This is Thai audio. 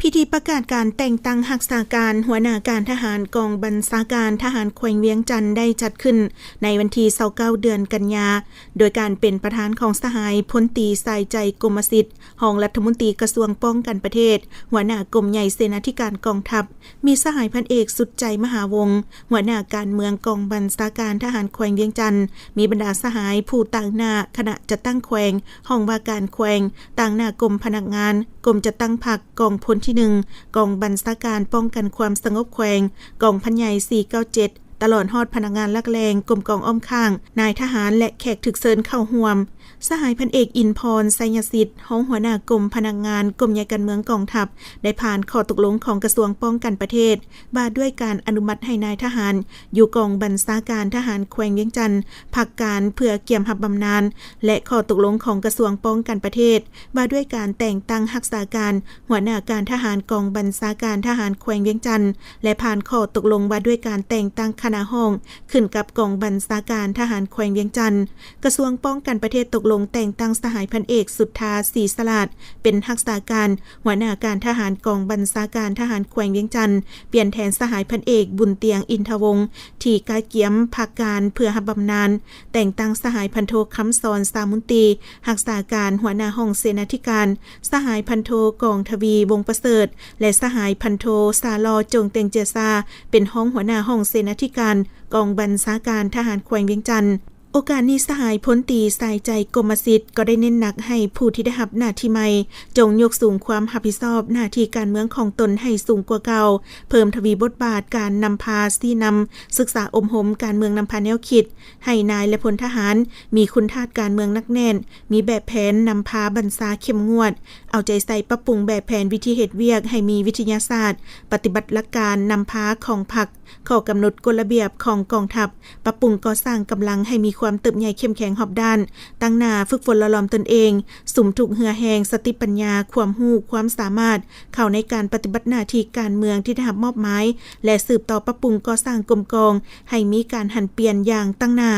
พิธีประกาศการแต่งตั้งรักษาการหัวหน้าการทหารกองบัญชาการทหารแขวงเวียงจันทร์ได้จัดขึ้นในวันที่29เดือนกันยาโดยการเป็นประธานของสหายพลตรีสายใจกรมสิทธิ์รองรัฐมนตรีกระทรวงป้องกันประเทศหัวหน้ากรมใหญ่เสนาธิการกองทัพมีสหายพันเอกสุดใจมหาวงศ์หัวหน้าการเมืองกองบัญชาการทหารแขวงเวียงจันทร์มีบรรดาสหายผู้ต่างหน้าคณะจัดตั้งแขวงห้องว่าการแขวงต่างหน้ากรมพนักงานกรมจัดตั้งพรรคกองพลที่1กองบัญชาการป้องกันความสงบแขวงกองพันใหญ่497ตลอดฮอดพนักงานลักแรงกรมกองอ้อมข้างนายทหารและแขกถึกเซินเข้าห่วมสหายพันเอกอินพรไสยสิทธิ์หัวหน้ากรมพนักงานกรมใหญ่การเมืองกองทัพได้ผ่านข้อตกลงของกระทรวงป้องกันประเทศว่าด้วยการอนุมัติให้นายทหารอยู่กองบัญชาการทหารแขวงเวียงจันทร์พักการเพื่อเกี่ยมรับบำนาญและข้อตกลงของกระทรวงป้องกันประเทศว่าด้วยการแต่งตั้งรักษาการหัวหน้าการทหารกองบัญชาการทหารแขวงเวียงจันทร์และผ่านข้อตกลงว่าด้วยการแต่งตั้งคณะห้องขึ้นกับกองบัญชาการทหารแขวงเวียงจันทร์กระทรวงป้องกันประเทศตกลงแต่งตั้งสหายพันเอกสุทธาศรีสลาดเป็นรักษาการหัวหน้าการทหารกองบัญชาการทหารแขวงเวียงจันทร์เปลี่ยนแทนสหายพันเอกบุญเตียงอินทวงศ์ที่กาเกียมพักการเพื่อรับบำนาญแต่งตั้งสหายพันโทคำสอนสามุนตรีรักษาการหัวหน้าห้องเสนาธิการสหายพันโทกองทวีวงประเสริฐและสหายพันโทสาลอจงเตงเจซาเป็นห้องหัวหน้าห้องเสนาธิการกองบัญชาการทหารแขวงเวียงจันทร์โอกาสนี้สหายพลตรีสายใจกรมสิทธิ์ก็ได้เน้นหนักให้ผู้ที่ได้รับหน้าที่ใหม่จงยกสูงความรับผิดชอบหน้าที่การเมืองของตนให้สูงกว่าเก่าเพิ่มทวีบทบาทการนำพาซี่นำศึกษาอมหมการเมืองนำพาแนวคิดให้นายและพลทหารมีคุณธาตุการเมืองนักแน่นมีแบบแผนนำพาบรรษาเข้มงวดเอาใจใส่ปรับปรุงแบบแผนวิธีเหตุเวียกให้มีวิทยาศาสตร์ปฏิบัติหลักการนำพาของพรรคข้อกำหนดกฎระเบียบของกองทัพปรับปรุงก่อสร้างกำลังให้มีความเติบใหญ่เข้มแข็งหอบด้านตั้งหน้าฝึกฝนละลอมตนเองสุ่มถูกเหือแหงสติปัญญาความรู้ความสามารถเข้าในการปฏิบัติหน้าที่การเมืองที่ได้รับมอบหมายและสืบต่อปรับปรุงก่อสร้างกรมกองให้มีการหันเปลี่ยนอย่างตั้งหน้า